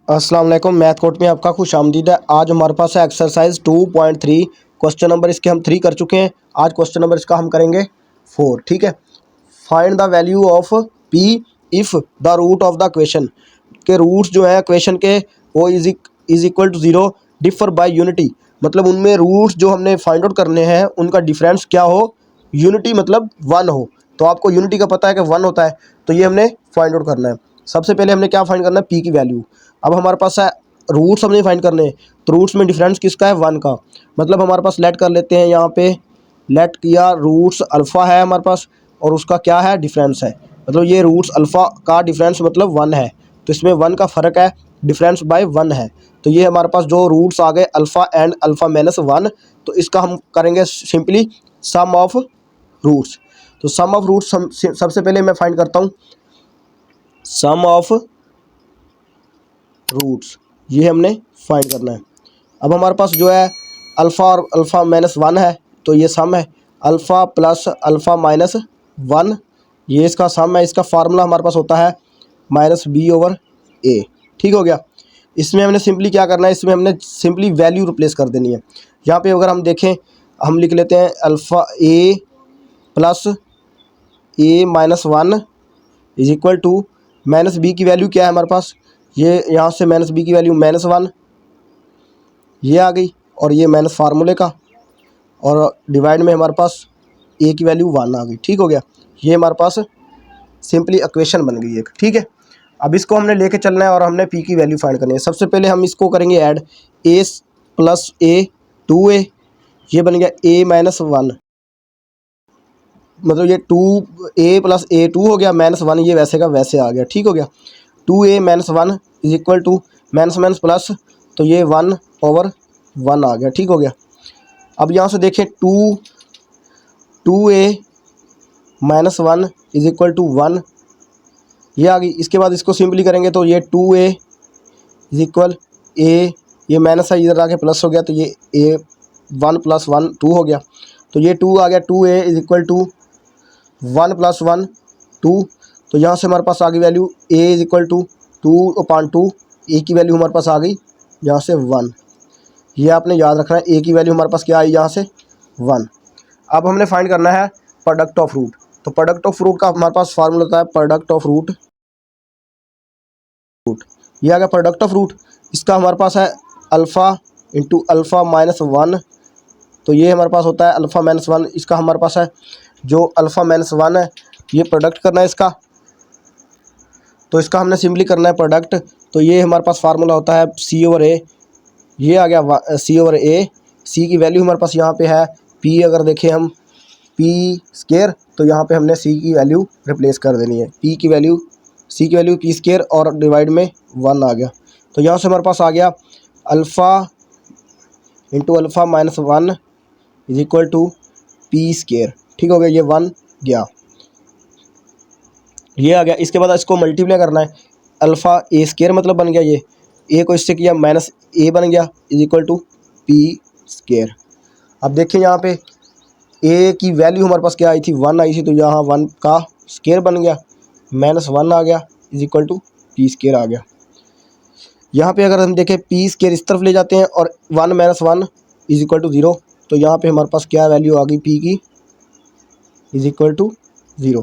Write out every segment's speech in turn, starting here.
अस्सलाम वालेकुम। Math court में आपका खुश आमदीद है। आज हमारे पास है एक्सरसाइज 2.3। क्वेश्चन नंबर इसके हम 3 कर चुके हैं। आज क्वेश्चन नंबर इसका हम करेंगे 4। ठीक है। Find the value of p if the root of the question के रूट्स जो है क्वेश्चन के वो is equal to 0 differ by unity. मतलब उनमें रूट्स जो हमने फाइंड आउट करने हैं उनका डिफरेंस क्या हो, यूनिटी मतलब 1 हो। तो आपको यूनिटी का पता है कि 1 होता है, तो ये हमने फाइंड आउट करना है। सबसे पहले हमने क्या फाइंड करना है, पी की वैल्यू। अब हमारे पास है रूट्स हमने फाइंड करने हैं, तो रूट्स में डिफरेंस किसका है, 1 का। मतलब हमारे पास लेट कर लेते हैं, यहाँ पे लेट किया रूट्स अल्फ़ा है हमारे पास और उसका क्या है, डिफरेंस है। मतलब ये रूट्स अल्फ़ा का डिफरेंस मतलब 1 है, तो इसमें 1 का फ़र्क है, डिफरेंस बाय 1 है। तो ये हमारे पास जो रूट्स आ गए अल्फ़ा एंड अल्फ़ा माइनस 1, तो इसका हम करेंगे सिंपली सम ऑफ रूट्स। तो सम ऑफ रूट्स सबसे पहले मैं फाइंड करता हूँ सम ऑफ रूट्स, ये हमने फाइंड करना है। अब हमारे पास जो है अल्फ़ा और अल्फ़ा माइनस 1 है, तो ये सम है अल्फ़ा प्लस अल्फ़ा माइनस 1, ये इसका सम है। इसका फार्मूला हमारे पास होता है माइनस बी ओवर ए। ठीक हो गया। इसमें हमने सिंपली क्या करना है, इसमें हमने सिंपली वैल्यू रिप्लेस कर देनी है। यहाँ पे अगर हम देखें, हम लिख लेते हैं alpha a plus a minus 1 is equal to minus b की वैल्यू क्या है हमारे पास, ये यहाँ से माइनस बी की वैल्यू माइनस 1 ये आ गई, और ये माइनस फार्मूले का, और डिवाइड में हमारे पास ए की वैल्यू 1 आ गई। ठीक हो गया। ये हमारे पास सिंपली इक्वेशन बन गई एक। ठीक है। अब इसको हमने लेके चलना है और हमने पी की वैल्यू फाइंड करनी है। सबसे पहले हम इसको करेंगे ऐड, ए प्लस ए 2a, ये बन गया ए माइनस 1। मतलब ये 2a प्लस ए 2 हो गया, माइनस 1 ये वैसे का वैसे आ गया। ठीक हो गया। 2a minus 1 is equal to minus minus plus, तो ये 1 ओवर 1 आ गया। ठीक हो गया। अब यहाँ से देखें 2a minus 1 is equal to 1, ये आ गई। इसके बाद इसको सिंपली करेंगे तो ये 2a इज इक्वल ए, ये माइनस है इधर आके प्लस हो गया, तो ये ए 1 प्लस 1 2 हो गया, तो ये 2 आ गया। 2a is equal to 1 plus 1 2, तो यहाँ से हमारे पास आ गई value a is equal to 2/2, a की वैल्यू हमारे पास आ गई यहाँ से 1। ये आपने याद रखना है, ए की वैल्यू हमारे पास क्या आई यहाँ से 1। अब हमने फाइंड करना है प्रोडक्ट ऑफ रूट। तो प्रोडक्ट ऑफ रूट का हमारे पास फार्मूला होता है प्रोडक्ट ऑफ रूट, ये आ गया प्रोडक्ट ऑफ रूट। इसका हमारे पास है अल्फ़ा इंटू अल्फ़ा माइनस 1, तो ये हमारे पास होता है अल्फ़ा माइनस 1। इसका हमारे पास है जो अल्फ़ा माइनस 1 है, ये प्रोडक्ट करना है इसका, तो इसका हमने सिंपली करना है प्रोडक्ट। तो ये हमारे पास फार्मूला होता है सी ओवर ए, ये आ गया सी ओवर ए। सी की वैल्यू हमारे पास यहाँ पे है पी, अगर देखें हम पी स्केयर, तो यहाँ पे हमने सी की वैल्यू रिप्लेस कर देनी है। पी की वैल्यू सी की वैल्यू पी स्केयर और डिवाइड में 1 आ गया, तो यहाँ से हमारे पास आ गया alpha into alpha minus 1 is equal to P square. ठीक हो गया, ये 1 गया, ये आ गया। इसके बाद इसको मल्टीप्लाई करना है, अल्फ़ा ए स्केयर मतलब बन गया, ये ए को इससे किया माइनस ए बन गया is equal to P square. अब देखिए यहाँ पे ए की वैल्यू हमारे पास क्या आई थी, 1 आई थी, तो यहाँ 1 का स्केयर बन गया, माइनस 1 आ गया is equal to P square आ गया। यहाँ पे अगर हम देखें पी स्केयर इस तरफ ले जाते हैं और 1 माइनस 1 इज इक्वल टू 0, तो यहाँ पे हमारे पास क्या वैल्यू आ गई पी की, इज इक्वल टू 0।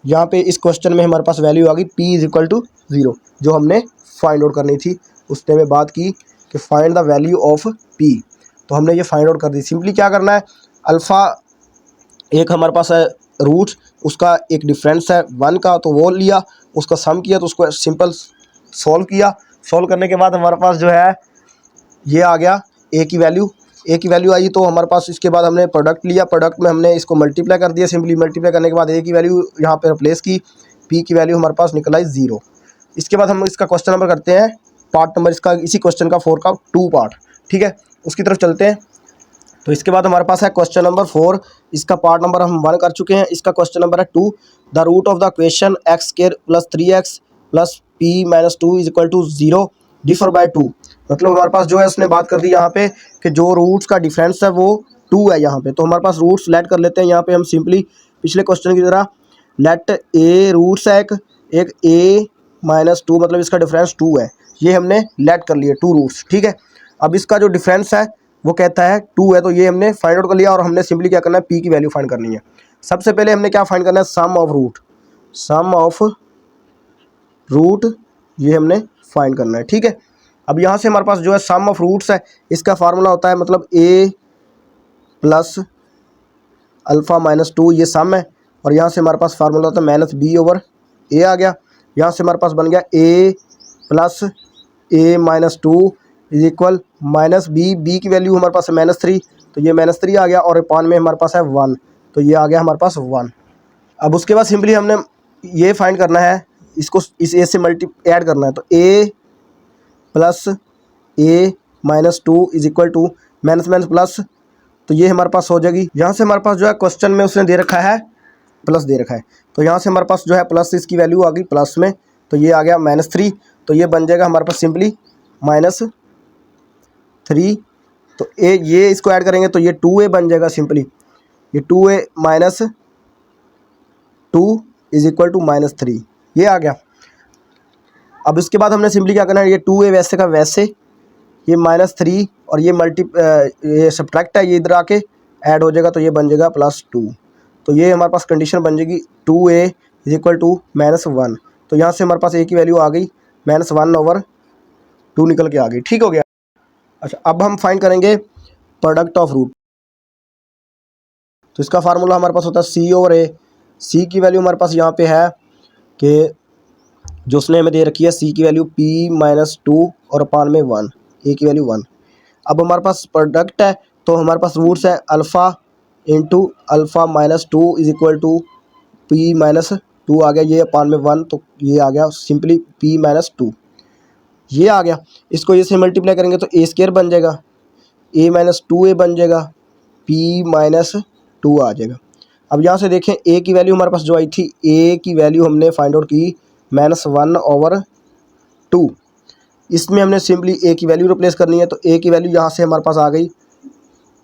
यहाँ पे इस क्वेश्चन में हमारे पास वैल्यू आ गई पी इज इक्वल टू 0, जो हमने फाइंड आउट करनी थी। उस टाइम में बात की कि find the value of P, तो हमने ये फाइंड आउट कर दी। सिंपली क्या करना है, अल्फ़ा एक हमारे पास है रूट, उसका एक डिफरेंस है 1 का, तो वो लिया, उसका सम किया, तो उसको सिंपल सॉल्व किया। सॉल्व करने के बाद हमारे पास जो है ये आ गया ए की वैल्यू, ए की वैल्यू आई, तो हमारे पास इसके बाद हमने प्रोडक्ट लिया, प्रोडक्ट में हमने इसको मल्टीप्लाई कर दिया। सिंपली मल्टीप्लाई करने के बाद ए की वैल्यू यहाँ पे रिप्लेस की, पी की वैल्यू हमारे पास निकल आई 0। इसके बाद हम इसका क्वेश्चन नंबर करते हैं पार्ट नंबर, इसका इसी क्वेश्चन का 4 का 2 पार्ट। ठीक है, उसकी तरफ चलते हैं। तो इसके बाद हमारे पास है क्वेश्चन नंबर 4, इसका पार्ट नंबर हम 1 कर चुके हैं। इसका क्वेश्चन नंबर है 2, the root of the question x square plus 3x plus p minus 2 is equal to 0 differ by 2। मतलब हमारे पास जो है उसने बात कर दी यहाँ पे कि जो रूट्स का डिफरेंस है वो 2 है यहाँ पे, तो हमारे पास रूट्स लेट कर लेते हैं। यहाँ पे हम सिंपली पिछले क्वेश्चन की तरह लेट ए रूट्स है एक ए माइनस 2, मतलब इसका डिफरेंस 2 है। ये हमने लेट कर लिए 2 रूट्स, ठीक है। अब इसका जो डिफरेंस है वो कहता है 2 है, तो ये हमने फाइंड आउट कर लिया और हमने सिंपली क्या करना है, पी की वैल्यू फाइंड करनी है। सबसे पहले हमने क्या फाइंड करना है, सम ऑफ रूट, ये हमने फाइंड करना है, ठीक है। अब यहाँ से हमारे पास जो है सम ऑफ रूट्स है, इसका फार्मूला होता है मतलब a प्लस अल्फ़ा माइनस 2, ये सम है। और यहाँ से हमारे पास फार्मूला होता है माइनस बी ओवर ए आ गया। यहाँ से हमारे पास बन गया a plus a minus 2 is equal minus b की वैल्यू हमारे पास है -3, तो ये -3 आ गया। और पान में हमारे पास है 1, तो ये आ गया हमारे पास 1। अब उसके बाद सिंपली हमने ये फाइंड करना है, इसको इस a से ऐड करना है, तो a plus a minus 2 is equal to minus minus plus, तो ये हमारे पास हो जाएगी। यहाँ से हमारे पास जो है क्वेश्चन में उसने दे रखा है प्लस दे रखा है, तो यहाँ से हमारे पास जो है प्लस इसकी वैल्यू आ गई प्लस में, तो ये आ गया -3, तो ये बन जाएगा हमारे पास सिंपली -3। तो ये इसको ऐड करेंगे तो ये 2a बन जाएगा सिंपली, ये 2a minus 2 is equal to -3, ये आ गया। अब इसके बाद हमने सिंपली क्या करना है, ये 2a वैसे का वैसे, ये -3 और ये ये सब्ट्रैक्ट है, ये इधर आके ऐड हो जाएगा, तो ये बन जाएगा +2। तो ये हमारे पास कंडीशन बन जाएगी 2a इज इक्वल टू -1। तो यहाँ से हमारे पास a की वैल्यू आ गई -1/2 निकल के आ गई, ठीक हो गया। अच्छा, अब हम फाइंड करेंगे प्रोडक्ट ऑफ रूट। तो इसका फार्मूला हमारे पास होता है c/a। c की वैल्यू हमारे पास यहाँ पे है कि जो उसने हमें दे रखी है, c की वैल्यू p-2 और पान में 1, a की वैल्यू 1। अब हमारे पास प्रोडक्ट है, तो हमारे पास रूट्स है alpha into alpha -2 is equal to p-2 आ गया, ये पान में 1, तो ये आ गया सिंपली p-2, ये आ गया। इसको ये से मल्टीप्लाई करेंगे तो a² बन जाएगा, a-2a बन जाएगा, p-2 आ जाएगा। अब यहाँ से देखें a की वैल्यू हमारे पास जो आई थी, a की वैल्यू हमने फाइंड आउट की -1/2। इसमें हमने सिंपली a की वैल्यू रिप्लेस करनी है, तो a की वैल्यू यहाँ से हमारे पास आ गई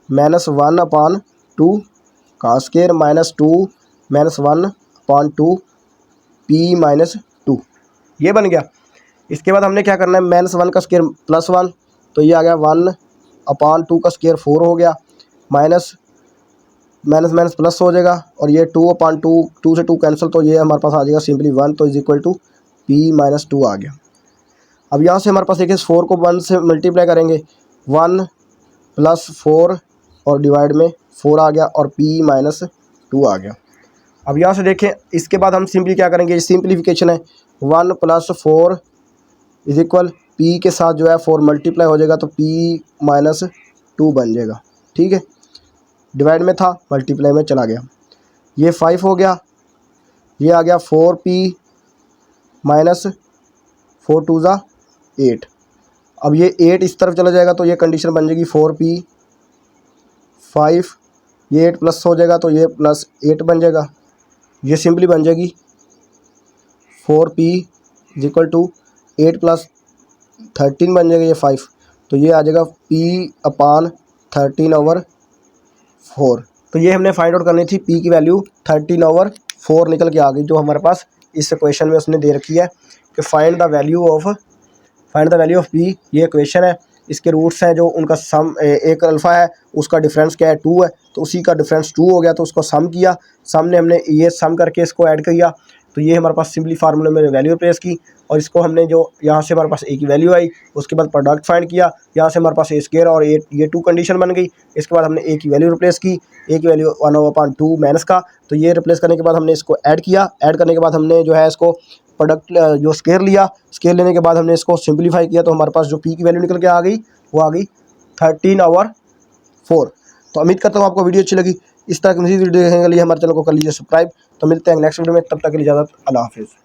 -1/2 का स्क्वायर -2 -1/2 p-2, ये बन गया। इसके बाद हमने क्या करना है, -1 का स्क्वायर +1, तो ये आ गया 1/2 का स्क्वायर 4 हो गया, माइनस माइनस प्लस हो जाएगा, और ये 2/2, 2 से 2 कैंसिल, तो ये हमारे पास आ जाएगा सिंपली 1, तो इज इक्वल टू p-2 आ गया। अब यहाँ से हमारे पास देखिए 4 को 1 से मल्टीप्लाई करेंगे, 1 + 4 और डिवाइड में 4 आ गया, और p-2 आ गया। अब यहाँ से देखें इसके बाद हम सिंपली क्या करेंगे, सिंप्लीफिकेशन है, 1 + 4 इज इक्वल p के साथ जो है 4 मल्टीप्लाई हो जाएगा, तो p-2 बन जाएगा, ठीक है। डिवाइड में था, मल्टीप्लाई में चला गया, ये 5 हो गया, ये आ गया 4p - 4 2 ज़ा 8। अब ये 8 इस तरफ चला जाएगा, तो ये कंडीशन बन जाएगी 4p 5, ये 8 प्लस हो जाएगा, तो ये +8 बन जाएगा, ये सिंपली बन जाएगी 4p इज इक्वल टू 8 + 13 बन जाएगा, ये 5, तो ये आ जाएगा p/13/4। तो ये हमने फाइंड आउट करनी थी, p की वैल्यू 13/4 निकल के आ गई, जो हमारे पास इस क्वेश्चन में उसने दे रखी है कि find the value of p। ये क्वेश्चन है, इसके रूट्स हैं जो उनका सम, एक अल्फ़ा है उसका डिफरेंस क्या है 2 है, तो उसी का डिफरेंस 2 हो गया, तो उसको सम किया, सामने हमने ये सम करके इसको ऐड किया, तो ये हमारे पास सिंपली फार्मूले में वैल्यू रिप्लेस की, और इसको हमने जो यहाँ से हमारे पास a की वैल्यू आई, उसके बाद प्रोडक्ट फाइंड किया, यहाँ से हमारे पास a² और ये 2 कंडीशन बन गई। इसके बाद हमने a की वैल्यू रिप्लेस की, a की वैल्यू 1/2 माइनस का, तो ये रिप्लेस करने के बाद हमने इसको ऐड किया, ऐड करने के बाद हमने जो है इसको प्रोडक्ट जो स्केयर लिया, स्केयर लेने के बाद हमने इसको सिंप्लीफाई किया, तो हमारे पास जो p की वैल्यू निकल के आ गई वो आ गई 13/4। तो उम्मीद करता हूँ आपको वीडियो अच्छी लगी। इस तरह की मज़ीद वीडियो देखने के लिए हमारे चैनल को कर लीजिए सब्सक्राइब। तो मिलते हैं नेक्स्ट वीडियो में, तब तक के लिए इजाज़त, अल्लाह हाफिज़।